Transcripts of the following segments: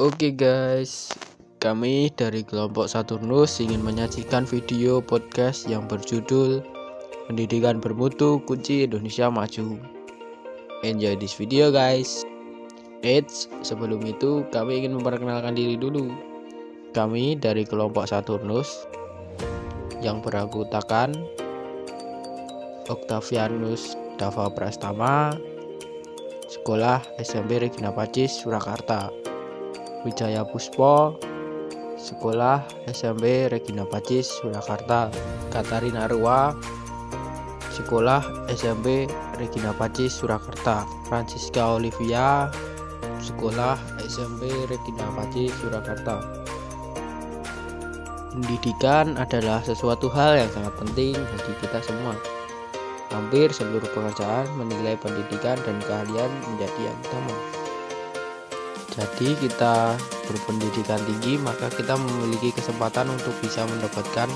Oke guys, kami dari kelompok Saturnus ingin menyajikan video podcast yang berjudul Pendidikan Bermutu Kunci Indonesia Maju. Enjoy this video guys. Sebelum itu kami ingin memperkenalkan diri dulu. Kami dari kelompok Saturnus yang beranggotakan Octavianus Dava Prastama, Sekolah SMP Regina Pacis Surakarta. Wijaya Puspo, Sekolah SMP Regina Pacis Surakarta. Katarina Arwa, Sekolah SMP Regina Pacis Surakarta. Francisca Olivia, Sekolah SMP Regina Pacis Surakarta. Pendidikan adalah sesuatu hal yang sangat penting bagi kita semua. Hampir seluruh pekerjaan menilai pendidikan dan keahlian menjadi yang utama. Jadi kita berpendidikan tinggi, maka kita memiliki kesempatan untuk bisa mendapatkan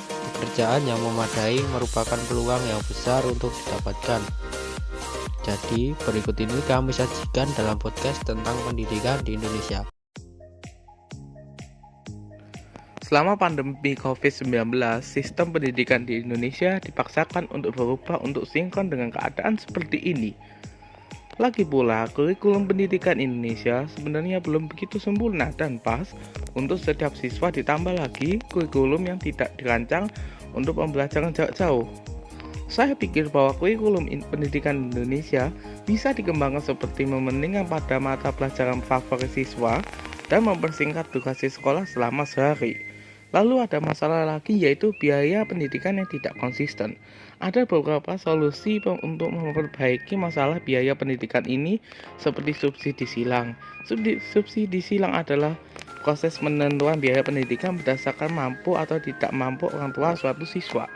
pekerjaan yang memadai, merupakan peluang yang besar untuk didapatkan. Jadi berikut ini kami sajikan dalam podcast tentang pendidikan di Indonesia. Selama pandemi COVID-19, sistem pendidikan di Indonesia dipaksakan untuk berubah untuk sinkron dengan keadaan seperti ini. Lagi pula, kurikulum pendidikan Indonesia sebenarnya belum begitu sempurna dan pas untuk setiap siswa, ditambah lagi kurikulum yang tidak dirancang untuk pembelajaran jarak jauh. Saya pikir bahwa kurikulum pendidikan Indonesia bisa dikembangkan seperti mementingkan pada mata pelajaran favorit siswa dan mempersingkat durasi sekolah selama sehari. Lalu ada masalah lagi, yaitu biaya pendidikan yang tidak konsisten. Ada beberapa solusi untuk memperbaiki masalah biaya pendidikan ini, seperti subsidi silang. Subsidi silang adalah proses penentuan biaya pendidikan berdasarkan mampu atau tidak mampu orang tua suatu siswa.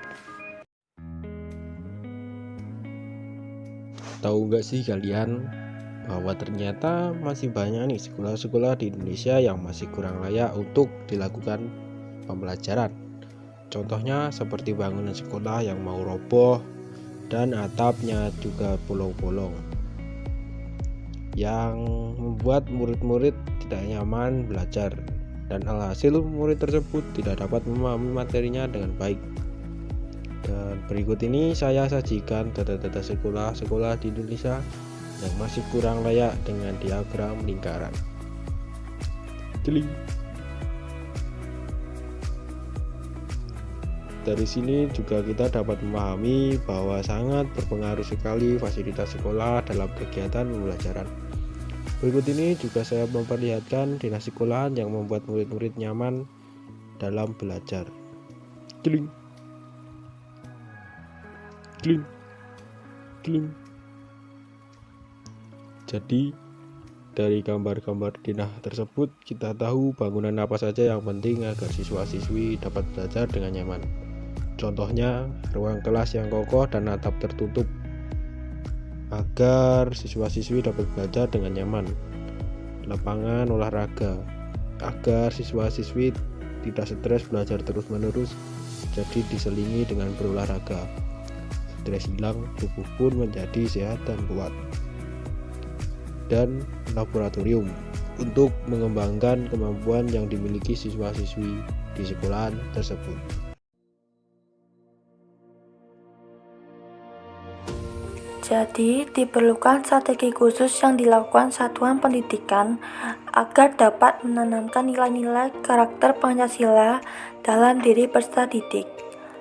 Tahu nggak sih kalian bahwa ternyata masih banyak nih sekolah-sekolah di Indonesia yang masih kurang layak untuk dilakukan pembelajaran. Contohnya seperti bangunan sekolah yang mau roboh dan atapnya juga bolong-bolong, yang membuat murid-murid tidak nyaman belajar, dan alhasil murid tersebut tidak dapat memahami materinya dengan baik. Dan berikut ini saya sajikan data-data sekolah-sekolah di Indonesia yang masih kurang layak dengan diagram lingkaran. Dari sini juga kita dapat memahami bahwa sangat berpengaruh sekali fasilitas sekolah dalam kegiatan pembelajaran. Berikut ini juga saya memperlihatkan dinas sekolahan yang membuat murid-murid nyaman dalam belajar. Jadi dari gambar-gambar dinas tersebut kita tahu bangunan apa saja yang penting agar siswa-siswi dapat belajar dengan nyaman. Contohnya, ruang kelas yang kokoh dan atap tertutup agar siswa-siswi dapat belajar dengan nyaman. Lapangan olahraga agar siswa-siswi tidak stres belajar terus-menerus, jadi diselingi dengan berolahraga. Stres hilang, tubuh pun menjadi sehat dan kuat. Dan laboratorium untuk mengembangkan kemampuan yang dimiliki siswa-siswi di sekolahan tersebut. Jadi, diperlukan strategi khusus yang dilakukan satuan pendidikan agar dapat menanamkan nilai-nilai karakter Pancasila dalam diri peserta didik.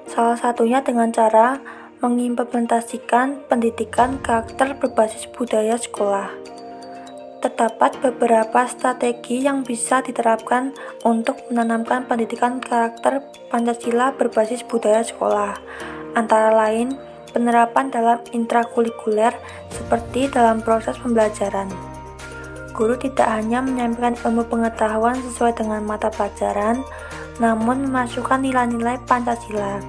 Salah satunya dengan cara mengimplementasikan pendidikan karakter berbasis budaya sekolah. Terdapat beberapa strategi yang bisa diterapkan untuk menanamkan pendidikan karakter Pancasila berbasis budaya sekolah, antara lain penerapan dalam intrakurikuler seperti dalam proses pembelajaran. Guru tidak hanya menyampaikan ilmu pengetahuan sesuai dengan mata pelajaran, namun memasukkan nilai-nilai Pancasila.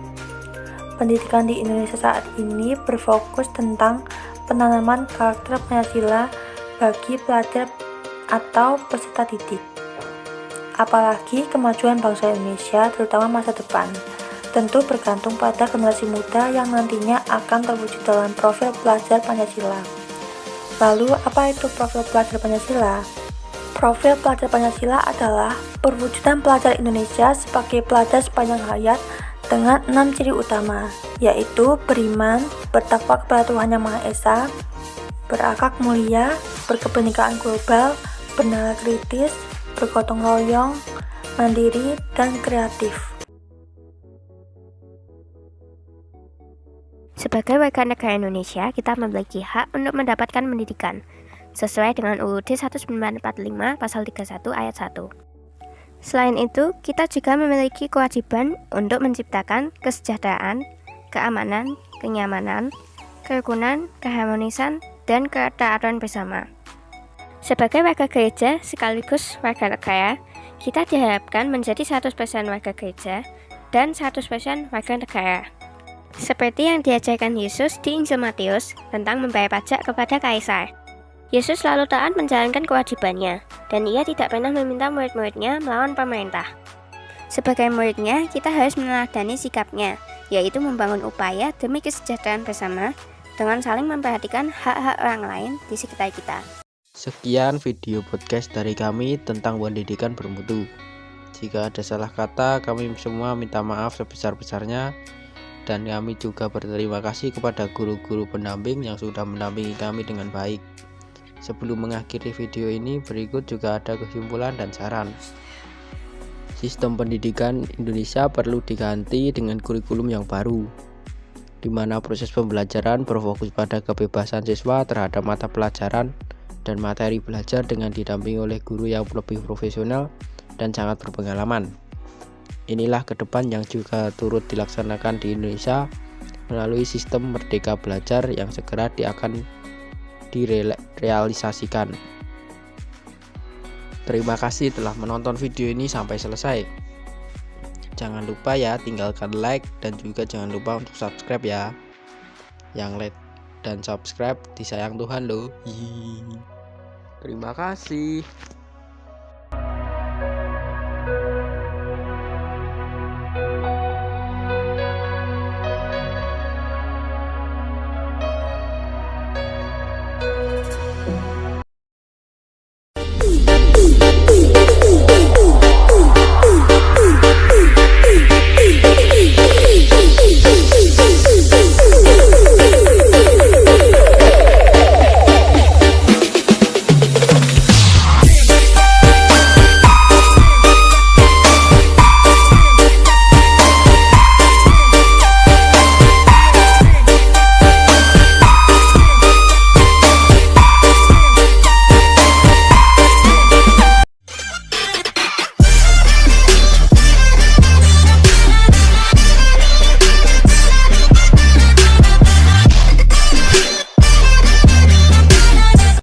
Pendidikan di Indonesia saat ini berfokus tentang penanaman karakter Pancasila bagi pelajar atau peserta didik. Apalagi kemajuan bangsa Indonesia, terutama masa depan, tentu bergantung pada generasi muda yang nantinya akan terwujud dalam profil pelajar Pancasila. Lalu, apa itu profil pelajar Pancasila? Profil pelajar Pancasila adalah perwujudan pelajar Indonesia sebagai pelajar sepanjang hayat dengan 6 ciri utama, yaitu beriman, bertakwa kepada Tuhan Yang Maha Esa, berakhlak mulia, berkebinekaan global, bernalar kritis, bergotong royong, mandiri, dan kreatif. Sebagai warga negara Indonesia, kita memiliki hak untuk mendapatkan pendidikan sesuai dengan UUD 1945 pasal 31 ayat 1. Selain itu, kita juga memiliki kewajiban untuk menciptakan kesejahteraan, keamanan, kenyamanan, kerukunan, keharmonisan, dan ketaatan bersama. Sebagai warga gereja sekaligus warga negara, kita diharapkan menjadi 100% warga gereja dan 100% warga negara. Seperti yang diajarkan Yesus di Injil Matius tentang membayar pajak kepada kaisar. Yesus selalu taat menjalankan kewajibannya, dan ia tidak pernah meminta murid-muridnya melawan pemerintah. Sebagai muridnya, kita harus meneladani sikapnya, yaitu membangun upaya demi kesejahteraan bersama dengan saling memperhatikan hak-hak orang lain di sekitar kita. Sekian video podcast dari kami tentang pendidikan bermutu. Jika ada salah kata, kami semua minta maaf sebesar-besarnya. Dan kami juga berterima kasih kepada guru-guru pendamping yang sudah mendampingi kami dengan baik. Sebelum mengakhiri video ini, berikut juga ada kesimpulan dan saran. Sistem pendidikan Indonesia perlu diganti dengan kurikulum yang baru, di mana proses pembelajaran berfokus pada kebebasan siswa terhadap mata pelajaran dan materi belajar dengan didampingi oleh guru yang lebih profesional dan sangat berpengalaman. Inilah ke depan yang juga turut dilaksanakan di Indonesia melalui sistem Merdeka Belajar yang segera akan direalisasikan. Terima kasih telah menonton video ini sampai selesai. Jangan lupa ya tinggalkan like dan juga jangan lupa untuk subscribe ya. Yang like dan subscribe disayang Tuhan loh. Terima kasih.